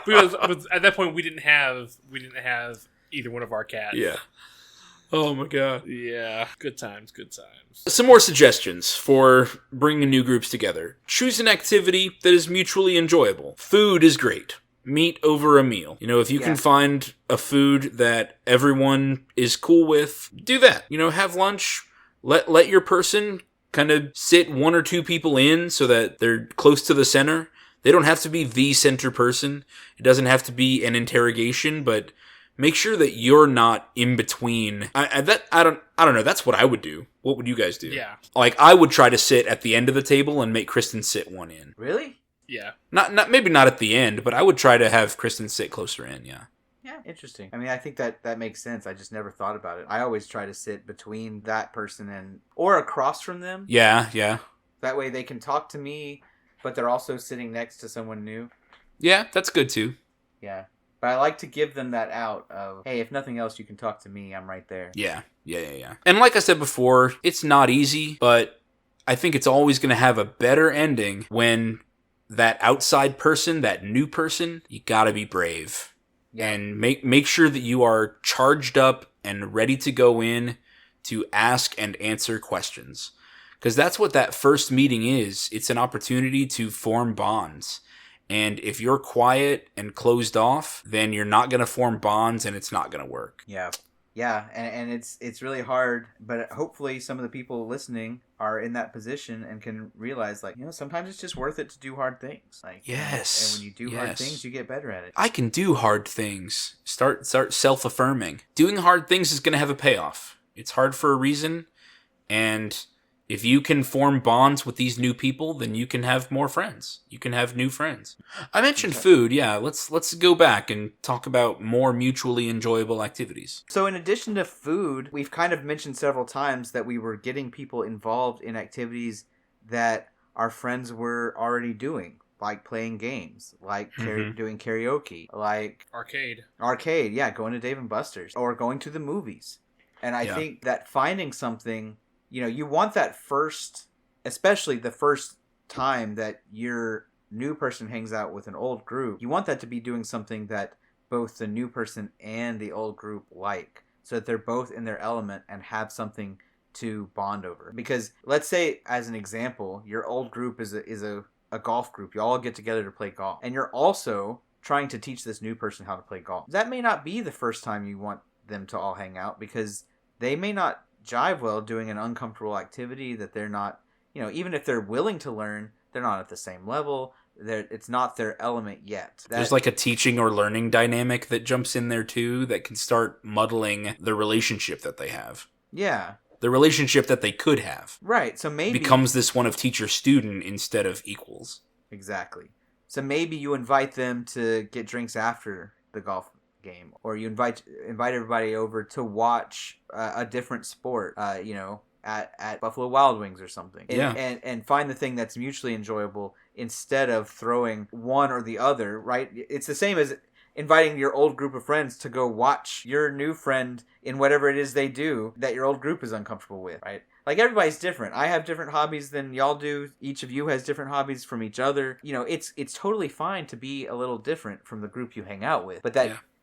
because at that point we didn't have either one of our cats. Yeah. Oh my god. Yeah. Good times. Some more suggestions for bringing new groups together. Choose an activity that is mutually enjoyable. Food is great. Meat over a meal. You know, if you can find a food that everyone is cool with, do that. You know, have lunch. Let your person kind of sit one or two people in so that they're close to the center. They don't have to be the center person. It doesn't have to be an interrogation, but make sure that you're not in between. I don't know. That's what I would do. What would you guys do? Yeah. Like, I would try to sit at the end of the table and make Kristen sit one in. Really? Yeah. Maybe not at the end, but I would try to have Kristen sit closer in, yeah. Yeah, interesting. I mean, I think that makes sense. I just never thought about it. I always try to sit between that person or across from them. Yeah. That way they can talk to me, but they're also sitting next to someone new. Yeah, that's good too. Yeah. But I like to give them that out of, hey, if nothing else, you can talk to me. I'm right there. Yeah. And like I said before, it's not easy, but I think it's always going to have a better ending when that outside person, that new person, you got to be brave. Yeah. And make sure that you are charged up and ready to go in to ask and answer questions. Because that's what that first meeting is. It's an opportunity to form bonds. And if you're quiet and closed off, then you're not going to form bonds and it's not going to work. Yeah, and it's really hard, but hopefully some of the people listening are in that position and can realize, like, you know, sometimes it's just worth it to do hard things. Like, yes. And when you do hard things, you get better at it. I can do hard things. Start self-affirming. Doing hard things is going to have a payoff. It's hard for a reason, and if you can form bonds with these new people, then you can have more friends. You can have new friends. I mentioned food. Yeah, let's go back and talk about more mutually enjoyable activities. So in addition to food, we've kind of mentioned several times that we were getting people involved in activities that our friends were already doing, like playing games, like doing karaoke, like arcade. Yeah, going to Dave & Buster's or going to the movies. And I think that finding something, you know, you want that first, especially the first time that your new person hangs out with an old group, you want that to be doing something that both the new person and the old group like, so that they're both in their element and have something to bond over. Because let's say, as an example, your old group is a golf group. You all get together to play golf. And you're also trying to teach this new person how to play golf. That may not be the first time you want them to all hang out, because they may not jive well doing an uncomfortable activity that they're not, you know, even if they're willing to learn, they're not at the same level. It's not their element yet. There's like a teaching or learning dynamic that jumps in there too that can start muddling the relationship that they have. Yeah. The relationship that they could have. Right. So maybe becomes this one of teacher-student instead of equals. Exactly. So maybe you invite them to get drinks after the golf game, or you invite everybody over to watch a different sport, you know, at Buffalo Wild Wings or something. And find the thing that's mutually enjoyable instead of throwing one or the other, right? It's the same as inviting your old group of friends to go watch your new friend in whatever it is they do that your old group is uncomfortable with, right? Like, everybody's different. I have different hobbies than y'all do. Each of you has different hobbies from each other. You know, it's totally fine to be a little different from the group you hang out with. But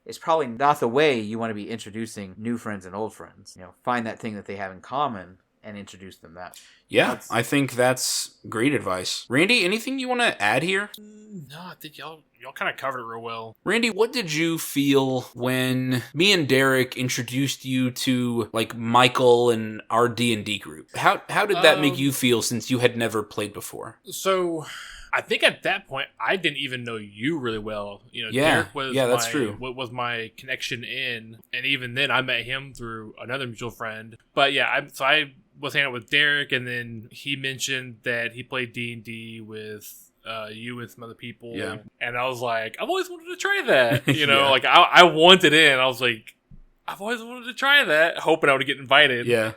it's probably not the way you want to be introducing new friends and old friends. Find that thing that they have in common and introduce them that. Yeah, I think that's great advice. Randy, anything you want to add here? No, I think y'all kind of covered it real well. Randy, what did you feel when me and Derek introduced you to like Michael and our D&D group? How did that make you feel since you had never played before? So I think at that point I didn't even know you really well. Yeah, Derek was that's true. What was my connection in, and even then I met him through another mutual friend. But yeah, I was hanging out with Derek, and then he mentioned that he played D&D with you and some other people. Yeah. And I was like, I've always wanted to try that. Like I wanted in. I was like, I've always wanted to try that, hoping I would get invited. Yeah.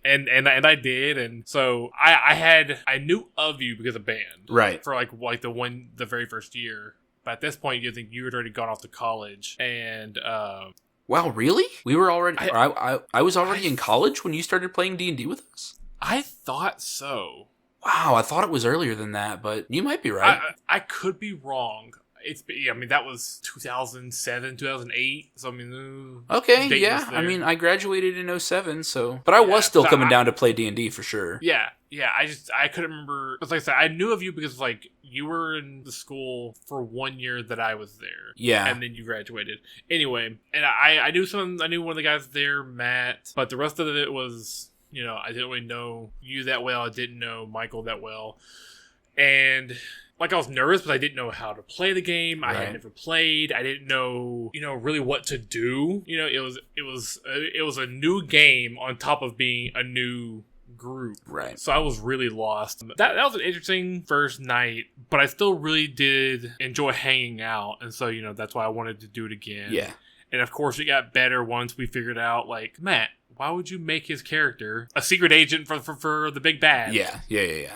and I did, and so I knew of you because of band, right? For the very first year. But at this point, you think you had already gone off to college, and wow, really? We were already. I was already in college when you started playing D&D with us. I thought so. Wow, I thought it was earlier than that, but you might be right. I could be wrong. That was 2007, 2008. So okay, yeah. I graduated in 2007, but I was still coming down to play D&D for sure. Yeah. I couldn't remember. But like I said, I knew of you because like you were in the school for 1 year that I was there. Yeah, and then you graduated. Anyway, and I knew one of the guys there, Matt, but the rest of it was, I didn't really know you that well. I didn't know Michael that well, and like I was nervous, but I didn't know how to play the game. I had never played. I didn't know, really what to do. It was a new game on top of being a new group. Right. So I was really lost. That was an interesting first night, but I still really did enjoy hanging out, and so that's why I wanted to do it again. Yeah. And of course, it got better once we figured out, like, Matt, why would you make his character a secret agent for the big bad? Yeah.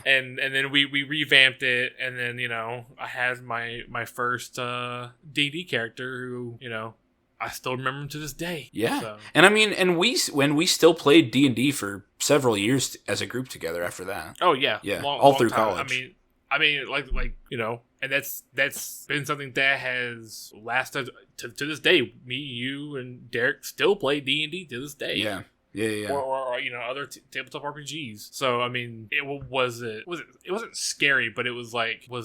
And then we revamped it, and then I had my first D&D character who I still remember him to this day. Yeah. So. And when we still played D&D for several years as a group together after that. Oh yeah. Yeah. Long through time. college. I mean, and that's been something that has lasted to this day. Me, you, and Derek still play D&D to this day. Yeah. Or other tabletop RPGs. So it wasn't scary, but it was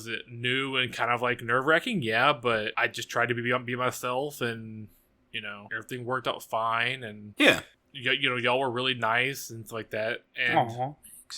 it new and kind of like nerve wracking? Yeah, but I just tried to be myself, and everything worked out fine, and y'all were really nice and stuff like that, and. Aww.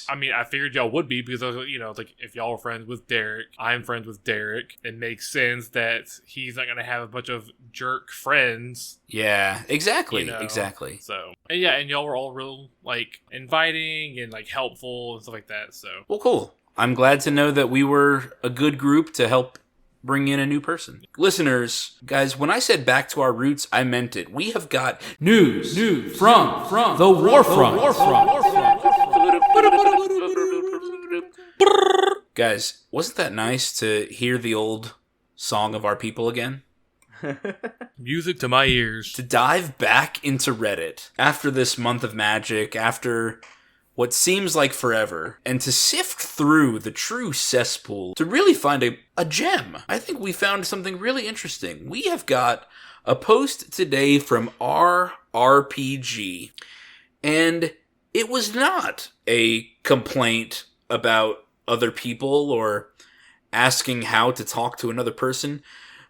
I figured y'all would be because, like, if y'all were friends with Derek, I'm friends with Derek. It makes sense that he's not going to have a bunch of jerk friends. Yeah, exactly. Exactly. So, and y'all were all real, like, inviting and, like, helpful and stuff like that. So, well, cool. I'm glad to know that we were a good group to help bring in a new person. Listeners, guys, when I said back to our roots, I meant it. We have got news from the Warfront. Guys, wasn't that nice to hear the old song of our people again? Music to my ears. To dive back into Reddit after this month of Magic, after what seems like forever, and to sift through the true cesspool to really find a gem. I think we found something really interesting. We have got a post today from RRPG, and it was not a complaint about other people or asking how to talk to another person.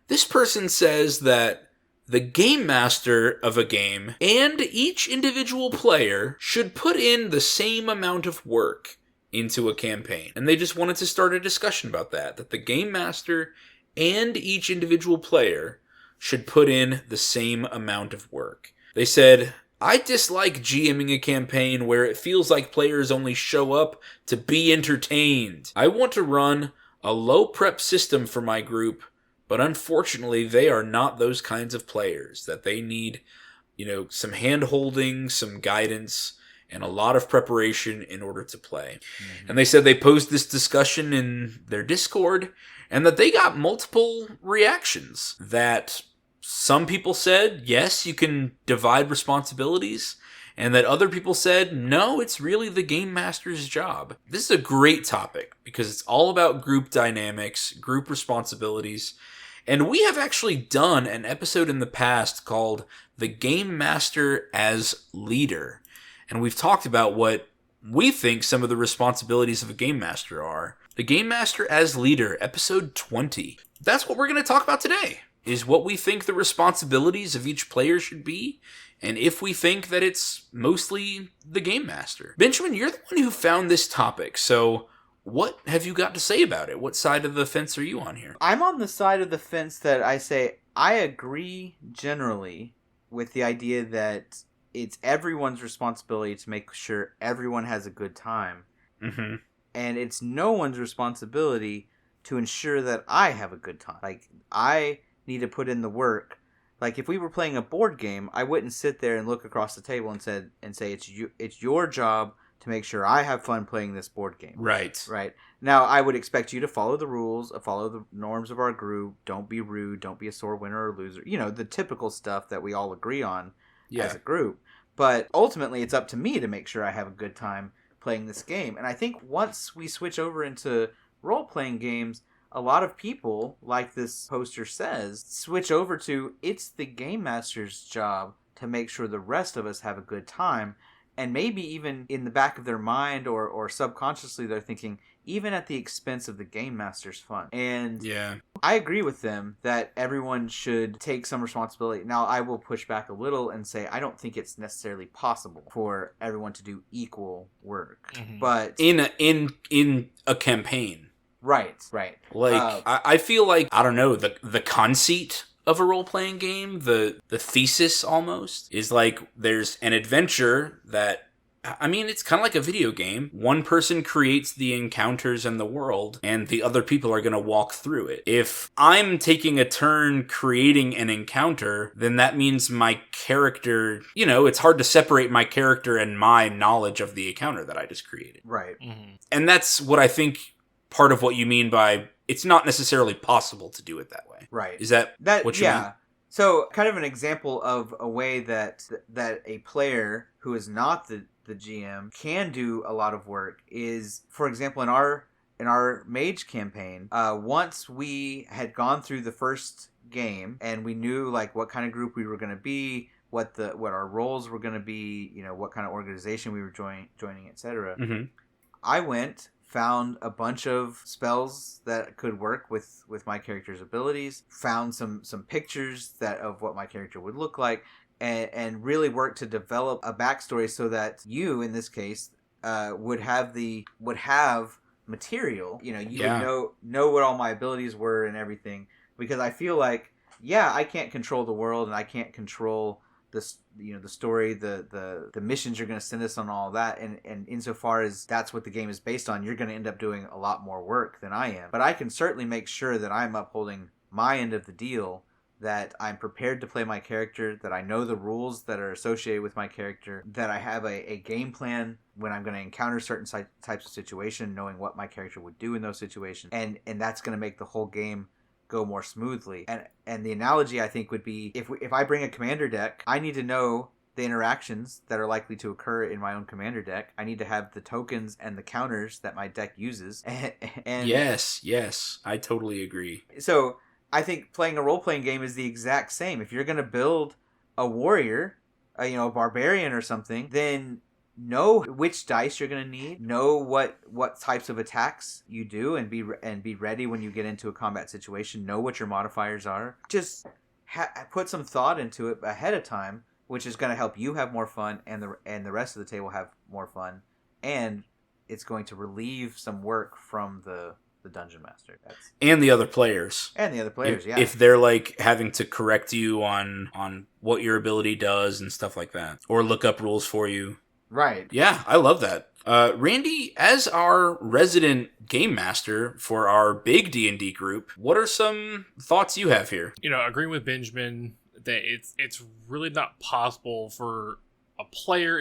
This person says that the game master of a game and each individual player should put in the same amount of work into a campaign. And they just wanted to start a discussion about that the game master and each individual player should put in the same amount of work. They said, I dislike GMing a campaign where it feels like players only show up to be entertained. I want to run a low prep system for my group, but unfortunately they are not those kinds of players, that they need, some hand-holding, some guidance, and a lot of preparation in order to play. Mm-hmm. And they said they posed this discussion in their Discord, and that they got multiple reactions. That some people said, yes, you can divide responsibilities, and that other people said, no, it's really the game master's job. This is a great topic because it's all about group dynamics, group responsibilities, And we have actually done an episode in the past called The Game Master as Leader. And we've talked about what we think some of the responsibilities of a Game Master are. The Game Master as Leader, episode 20. That's what we're going to talk about today, is what we think the responsibilities of each player should be, and if we think that it's mostly the Game Master. Benjamin, you're the one who found this topic, so what have you got to say about it? What side of the fence are you on here? I'm on the side of the fence that I say I agree generally with the idea that it's everyone's responsibility to make sure everyone has a good time. Mm-hmm. And it's no one's responsibility to ensure that I have a good time. Like, I need to put in the work. Like, if we were playing a board game, I wouldn't sit there and look across the table and say it's your job to make sure I have fun playing this board game. Right. Right. Now, I would expect you to follow the rules, follow the norms of our group. Don't be rude. Don't be a sore winner or loser. You know, the typical stuff that we all agree on as a group. But ultimately, it's up to me to make sure I have a good time playing this game. And I think once we switch over into role-playing games, a lot of people, like this poster says, switch over to it's the Game Master's job to make sure the rest of us have a good time. And maybe even in the back of their mind or subconsciously they're thinking, even at the expense of the Game Master's fun. And I agree with them that everyone should take some responsibility. Now, I will push back a little and say I don't think it's necessarily possible for everyone to do equal work. Mm-hmm. But in a campaign. Right. Like, I feel like, I don't know, the conceit of a role-playing game, the thesis almost, is like there's an adventure that, I mean, it's kind of like a video game. One person creates the encounters and the world, and the other people are going to walk through it. If I'm taking a turn creating an encounter, then that means my character, you know, it's hard to separate my character and my knowledge of the encounter that I just created. Right. Mm-hmm. And that's what I think part of what you mean by it's not necessarily possible to do it that way. Right. Is that what you mean? So, kind of an example of a way that a player who is not the GM can do a lot of work is, for example, in our mage campaign, once we had gone through the first game and we knew like what kind of group we were going to be, what our roles were going to be, you know, what kind of organization we were joining, etc. Mm-hmm. I found a bunch of spells that could work with my character's abilities, found some pictures of what my character would look like, and really worked to develop a backstory so that you, in this case, would have material. You know, you would know what all my abilities were and everything. Because I feel like, I can't control the world and I can't control this, you know, the story, the missions you're going to send us on, all that, and insofar as that's what the game is based on, you're going to end up doing a lot more work than I am. But I can certainly make sure that I'm upholding my end of the deal, that I'm prepared to play my character, that I know the rules that are associated with my character, that I have a game plan when I'm going to encounter certain types of situation, knowing what my character would do in those situations, and that's going to make the whole game go more smoothly. And the analogy, I think, would be if I bring a commander deck, I need to know the interactions that are likely to occur in my own commander deck. I need to have the tokens and the counters that my deck uses. And yes, I totally agree. So I think playing a role-playing game is the exact same. If you're going to build a warrior, a barbarian or something, then know which dice you're going to need, know what types of attacks you do, and be ready when you get into a combat situation. Know what your modifiers are. Just put some thought into it ahead of time, which is going to help you have more fun, and the rest of the table have more fun, and it's going to relieve some work from the dungeon master. And the other players. If they're like having to correct you on what your ability does and stuff like that, or look up rules for you. Right. Yeah, I love that. Randy, as our resident game master for our big D&D group, what are some thoughts you have here? You know, agreeing with Benjamin that it's really not possible for a player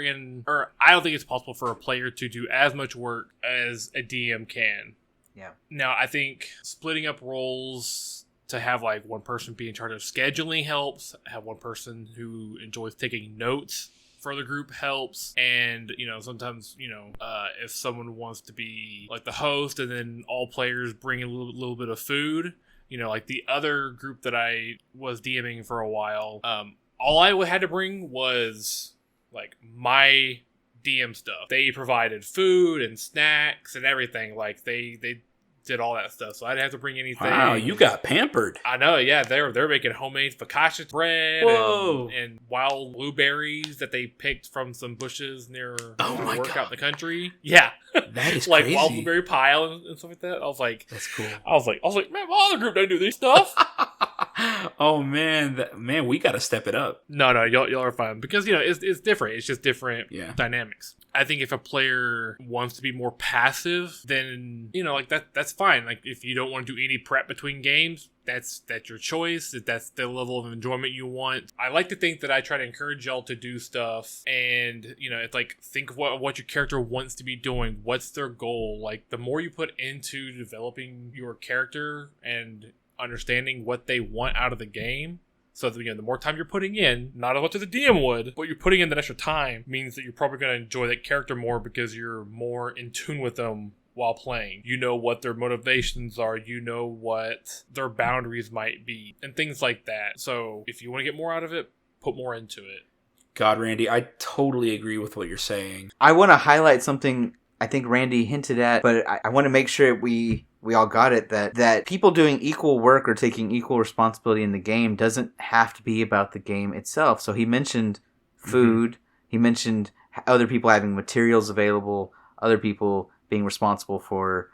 I don't think it's possible for a player to do as much work as a DM can. Yeah. Now, I think splitting up roles to have like one person be in charge of scheduling helps, have one person who enjoys taking notes for the group helps, and sometimes if someone wants to be like the host and then all players bring in a little bit of food, like the other group that I was DMing for a while, all I had to bring was like my DM stuff. They provided food and snacks and everything. Like they did all that stuff, so I didn't have to bring anything. Wow, you got pampered. I know, yeah. They're making homemade focaccia bread and wild blueberries that they picked from some bushes near work out in the country. Yeah, that is like crazy. wild blueberry pie and stuff like that. I was like, that's cool. I was like, man, my other group doesn't do this stuff. Oh man, we got to step it up. No, y'all are fine because it's different. It's just different dynamics. I think if a player wants to be more passive, then like that's fine. Like if you don't want to do any prep between games, that's your choice. That's the level of enjoyment you want. I like to think that I try to encourage y'all to do stuff, and it's like think of what your character wants to be doing. What's their goal? Like the more you put into developing your character and understanding what they want out of the game. So the more time you're putting in, not as much as the DM would, but you're putting in that extra time means that you're probably going to enjoy that character more because you're more in tune with them while playing. You know what their motivations are, you know what their boundaries might be, and things like that. So if you want to get more out of it, put more into it. God, Randy, I totally agree with what you're saying. I want to highlight something I think Randy hinted at, but I want to make sure we all got it, that people doing equal work or taking equal responsibility in the game doesn't have to be about the game itself. So he mentioned food. He mentioned other people having materials available, other people being responsible for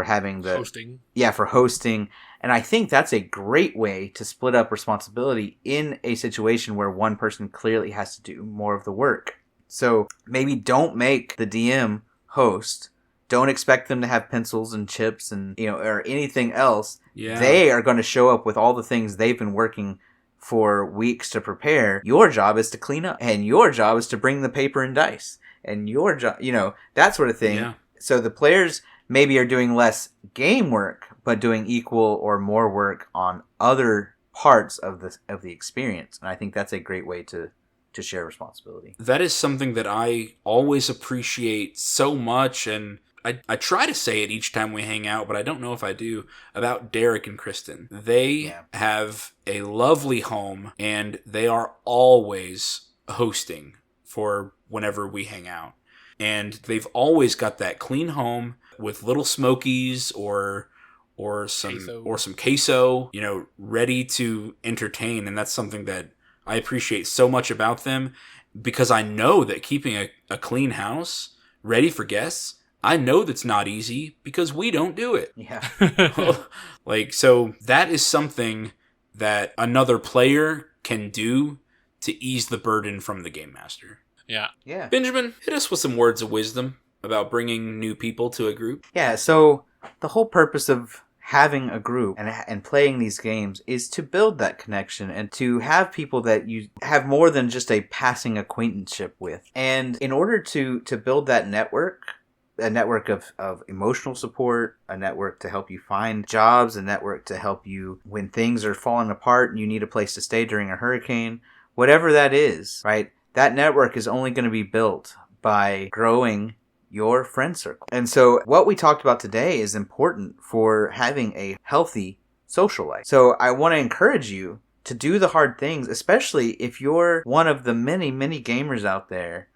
having the hosting. Yeah, for hosting. And I think that's a great way to split up responsibility in a situation where one person clearly has to do more of the work. So maybe don't make the DM host. Don't expect them to have pencils and chips and or anything else. Yeah. They are going to show up with all the things they've been working for weeks to prepare. Your job is to clean up, and your job is to bring the paper and dice, and your job, that sort of thing. Yeah. So the players maybe are doing less game work, but doing equal or more work on other parts of the experience. And I think that's a great way to share responsibility. That is something that I always appreciate so much, and I try to say it each time we hang out, but I don't know if I do, about Derek and Kristen. They have a lovely home, and they are always hosting for whenever we hang out. And they've always got that clean home with little smokies or some queso, ready to entertain. And that's something that I appreciate so much about them, because I know that keeping a clean house ready for guests, I know that's not easy because we don't do it. Yeah. So that is something that another player can do to ease the burden from the game master. Yeah. Yeah. Benjamin, hit us with some words of wisdom about bringing new people to a group. Yeah, so the whole purpose of having a group and playing these games is to build that connection and to have people that you have more than just a passing acquaintanceship with. And in order to build that network, a network of emotional support, a network to help you find jobs, a network to help you when things are falling apart and you need a place to stay during a hurricane, whatever that is, right? That network is only going to be built by growing your friend circle. And so what we talked about today is important for having a healthy social life. So I want to encourage you to do the hard things, especially if you're one of the many, many gamers out there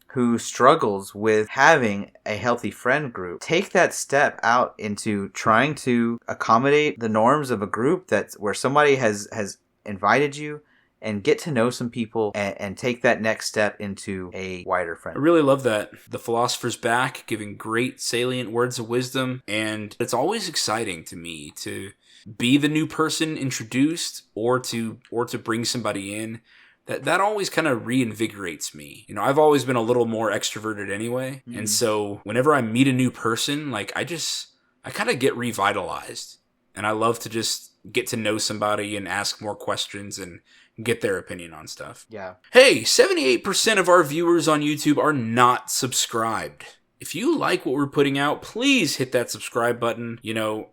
who struggles with having a healthy friend group. Take that step out into trying to accommodate the norms of a group that's where somebody has invited you, and get to know some people and take that next step into a wider friend. I really love that. The philosopher's back, giving great salient words of wisdom, and it's always exciting to me to be the new person introduced or to bring somebody in. That always kind of reinvigorates me. I've always been a little more extroverted anyway, and so whenever I meet a new person, I kind of get revitalized, and I love to just get to know somebody and ask more questions and get their opinion on stuff. Yeah. Hey, 78% of our viewers on YouTube are not subscribed. If you like what we're putting out, please hit that subscribe button.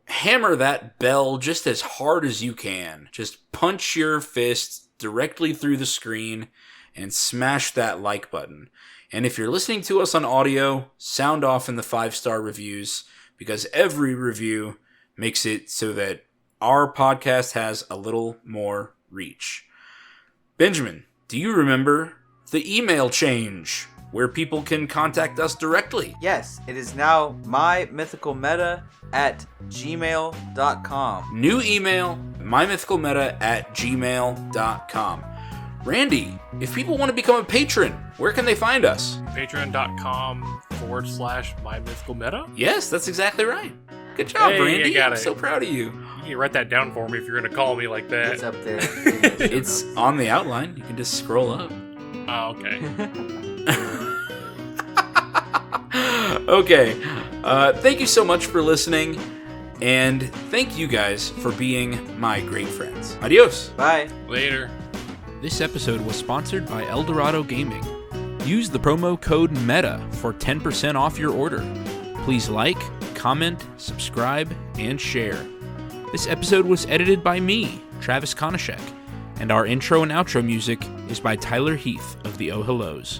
Hammer that bell just as hard as you can. Just punch your fist directly through the screen and smash that like button. And if you're listening to us on audio, sound off in the 5-star reviews, because every review makes it so that our podcast has a little more reach. Benjamin, do you remember the email change where people can contact us directly? Yes, it is now mymythicalmeta@gmail.com. New email, mymythicalmeta@gmail.com. Randy, if people want to become a patron, where can they find us? Patreon.com/mymythicalmeta. Yes, that's exactly right. Good job, Hey, Randy. I got I'm it. so proud of you. You can write that down for me if you're going to call me like that. It's up there. It's on the outline. You can just scroll up. Oh, okay. Okay. Thank you so much for listening, and thank you guys for being my great friends. Adios. Bye. Later. This episode was sponsored by Eldorado Gaming. Use the promo code META for 10% off your order. Please like, comment, subscribe, and share. This episode was edited by me, Travis Konishek, and our intro and outro music is by Tyler Heath of the Oh Hellos.